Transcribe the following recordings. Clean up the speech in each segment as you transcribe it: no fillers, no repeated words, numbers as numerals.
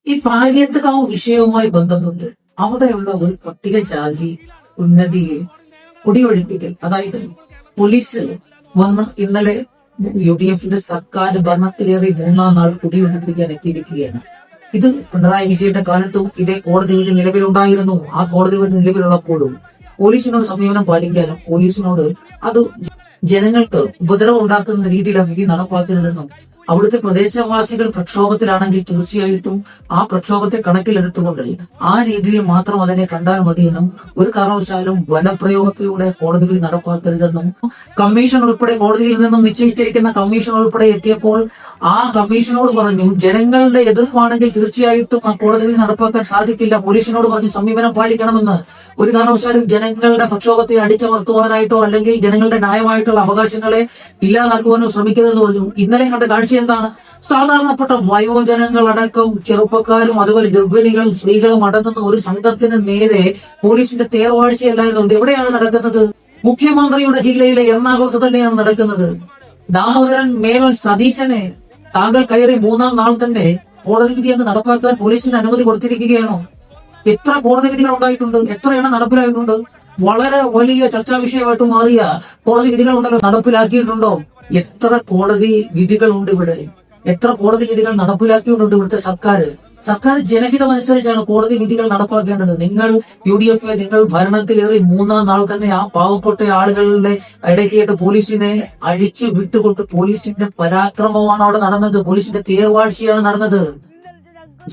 ഈ പാലിയത്തക്കാവ് വിഷയവുമായി ബന്ധപ്പെട്ട് അവിടെയുള്ള ഒരു പട്ടികജാതി ഉന്നതിയെ കുടിയൊഴിപ്പിക്കൽ, അതായത് പോലീസ് വന്ന് ഇന്നലെ UDF സർക്കാർ ഭരണത്തിലേറെ 3-ാം നാൾ കുടിയൊഴിപ്പിക്കാൻ എത്തിയിരിക്കുകയാണ്. ഇത് പിണറായി വിജയന്റെ കാലത്തും ഇതേ കോടതി വിധി നിലവിലുണ്ടായിരുന്നു. ആ കോടതി വിധി നിലവിലുള്ളപ്പോഴും പോലീസിനോട് സമീപനം പാലിക്കാനും പോലീസിനോട് അത് ജനങ്ങൾക്ക് ഉപദ്രവം ഉണ്ടാക്കുന്ന രീതിയിലാണ് വിധി നടപ്പാക്കുന്നതെന്നും അവിടുത്തെ പ്രദേശവാസികൾ പ്രക്ഷോഭത്തിലാണെങ്കിൽ തീർച്ചയായിട്ടും ആ പ്രക്ഷോഭത്തെ കണക്കിലെടുത്തുകൊണ്ട് ആ രീതിയിൽ മാത്രം അതിനെ കണ്ടാൽ മതിയെന്നും ഒരു കാരണവശാലും ബലപ്രയോഗത്തിലൂടെ കോടതി വിധി നടപ്പാക്കരുതെന്നും കമ്മീഷൻ ഉൾപ്പെടെ കോടതിയിൽ നിന്നും നിശ്ചയിച്ചിരിക്കുന്ന കമ്മീഷൻ ഉൾപ്പെടെ എത്തിയപ്പോൾ ആ കമ്മീഷനോട് പറഞ്ഞു ജനങ്ങളുടെ എതിർപ്പാണെങ്കിൽ തീർച്ചയായിട്ടും ആ കോടതി വിധി നടപ്പാക്കാൻ സാധിക്കില്ല. പോലീസിനോട് പറഞ്ഞു സമീപനം പാലിക്കണമെന്ന്. ഒരു കാരണവശാലും ജനങ്ങളുടെ പ്രക്ഷോഭത്തെ അടിച്ചമർത്തുവാനായിട്ടോ അല്ലെങ്കിൽ ജനങ്ങളുടെ ന്യായമായിട്ടുള്ള അവകാശങ്ങളെ ഇല്ലാതാക്കുവാനോ ശ്രമിക്കരുതെന്ന് പറഞ്ഞു. ഇന്നലെ കണ്ട കാഴ്ച എന്താണ്? സാധാരണപ്പെട്ട വയോജനങ്ങളടക്കം ചെറുപ്പക്കാരും അതുപോലെ ഗർഭിണികളും സ്ത്രീകളും അടങ്ങുന്ന ഒരു സംഘത്തിന് നേരെ പോലീസിന്റെ തേർവാഴ്ചയല്ലായിരുന്നു. എവിടെയാണ് നടക്കുന്നത്? മുഖ്യമന്ത്രിയുടെ ജില്ലയിലെ എറണാകുളത്ത് തന്നെയാണ് നടക്കുന്നത്. ദാമോദരൻ മേനോൻ സതീശനെ താങ്കൾ കയറി 3-ാം നാൾ തന്നെ കോടതി വിധി അങ്ങ് നടപ്പാക്കാൻ പോലീസിന് അനുമതി കൊടുത്തിരിക്കുകയാണോ? എത്ര കോടതി വിധികൾ ഉണ്ടായിട്ടുണ്ട്? എത്ര എണ്ണം നടപ്പിലായിട്ടുണ്ട്? വളരെ വലിയ ചർച്ചാ വിഷയമായിട്ട് മാറിയ കോടതി വിധികൾ ഉണ്ടല്ലോ. നടപ്പിലാക്കിയിട്ടുണ്ടോ? എത്ര കോടതി വിധികളുണ്ട് ഇവിടെ? എത്ര കോടതി വിധികൾ നടപ്പിലാക്കിയിട്ടുണ്ട് ഇവിടുത്തെ സർക്കാർ ജനഹിതമനുസരിച്ചാണ് കോടതി വിധികൾ നടപ്പാക്കേണ്ടത്. നിങ്ങൾ UDF നിങ്ങൾ ഭരണത്തിലേറി 3-ാം നാൾ തന്നെ ആ പാവപ്പെട്ട ആളുകളുടെ ഇടയ്ക്കേട്ട് പോലീസിനെ അഴിച്ചു വിട്ടുകൊണ്ട് പോലീസിന്റെ പരാക്രമമാണ് അവിടെ നടന്നത്. പോലീസിന്റെ തേർവാഴ്ചയാണ് നടന്നത്.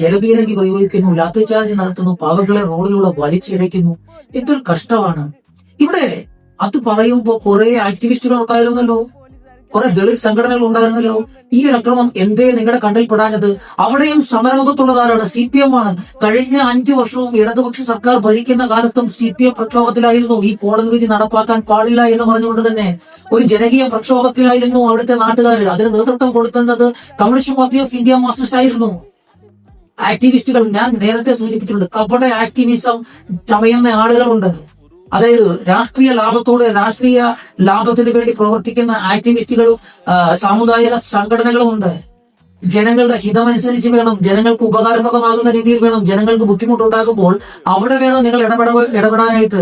ജലപീരങ്കി പ്രയോഗിക്കുന്നു, ലാത്തിചാർജ് നടത്തുന്നു, പാവങ്ങളെ റോഡിലൂടെ വലിച്ചിഴയ്ക്കുന്നു. എന്തൊരു കഷ്ടമാണ് ഇവിടെ. അത് പറയുമ്പോ കുറെ ആക്ടിവിസ്റ്റുകൾ ഉണ്ടായിരുന്നല്ലോ, കുറെ ദളിത് സംഘടനകൾ ഉണ്ടായിരുന്നല്ലോ. ഈ ഒരു അക്രമം എന്തേ നിങ്ങളുടെ കണ്ണിൽപ്പെടാഞ്ഞത്? അവിടെയും സമരമുഖത്തുള്ളതാരാണ്? CPM ആണ്. കഴിഞ്ഞ 5 വർഷവും ഇടതുപക്ഷ സർക്കാർ ഭരിക്കുന്ന കാലത്തും CPM പ്രക്ഷോഭത്തിലായിരുന്നു. ഈ കോടതി വിധി നടപ്പാക്കാൻ പാടില്ല എന്ന് പറഞ്ഞുകൊണ്ട് തന്നെ ഒരു ജനകീയ പ്രക്ഷോഭത്തിലായിരുന്നു അവിടുത്തെ നാട്ടുകാർ. അതിന് നേതൃത്വം കൊടുക്കുന്നത് communist party of India Marxist ആയിരുന്നു. ആക്ടിവിസ്റ്റുകൾ, ഞാൻ നേരത്തെ സൂചിപ്പിച്ചിട്ടുണ്ട്, കപട ആക്ടിവിസം ചമയുന്ന ആളുകളുണ്ട്. അതായത് രാഷ്ട്രീയ ലാഭത്തിന് വേണ്ടി പ്രവർത്തിക്കുന്ന ആക്ടിവിസ്റ്റുകളും സാമുദായിക സംഘടനകളും ഉണ്ട്. ജനങ്ങളുടെ ഹിതമനുസരിച്ച് വേണം, ജനങ്ങൾക്ക് ഉപകാരപ്രദമാകുന്ന രീതിയിൽ വേണം. ജനങ്ങൾക്ക് ബുദ്ധിമുട്ടുണ്ടാകുമ്പോൾ അവിടെ വേണം നിങ്ങൾ ഇടപെടാനായിട്ട്.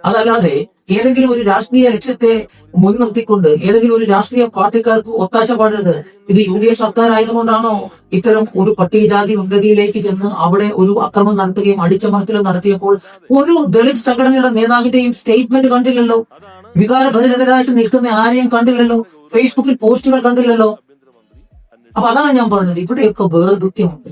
അതല്ലാതെ ഏതെങ്കിലും ഒരു രാഷ്ട്രീയ ലക്ഷ്യത്തെ മുൻനിർത്തിക്കൊണ്ട് ഏതെങ്കിലും ഒരു രാഷ്ട്രീയ പാർട്ടിക്കാർക്ക് ഒത്താശ പാടരുത്. ഇത് UDF സർക്കാർ ആയതുകൊണ്ടാണോ ഇത്തരം ഒരു പട്ടികജാതി ഉന്നതിയിലേക്ക് ചെന്ന് അവിടെ ഒരു അക്രമം നടത്തുകയും അടിച്ചമർത്തലും നടത്തിയപ്പോൾ ഒരു ദളിത് സംഘടനയുടെ നേതാവിന്റെയും സ്റ്റേറ്റ്മെന്റ് കണ്ടില്ലല്ലോ? വികാരഭരിതരായിട്ട് നിൽക്കുന്ന ആരെയും കണ്ടില്ലല്ലോ? ഫേസ്ബുക്കിൽ പോസ്റ്റുകൾ കണ്ടില്ലല്ലോ? അപ്പൊ അതാണ് ഞാൻ പറഞ്ഞത്, ഇവിടെയൊക്കെ വേർകൃത്യമുണ്ട്.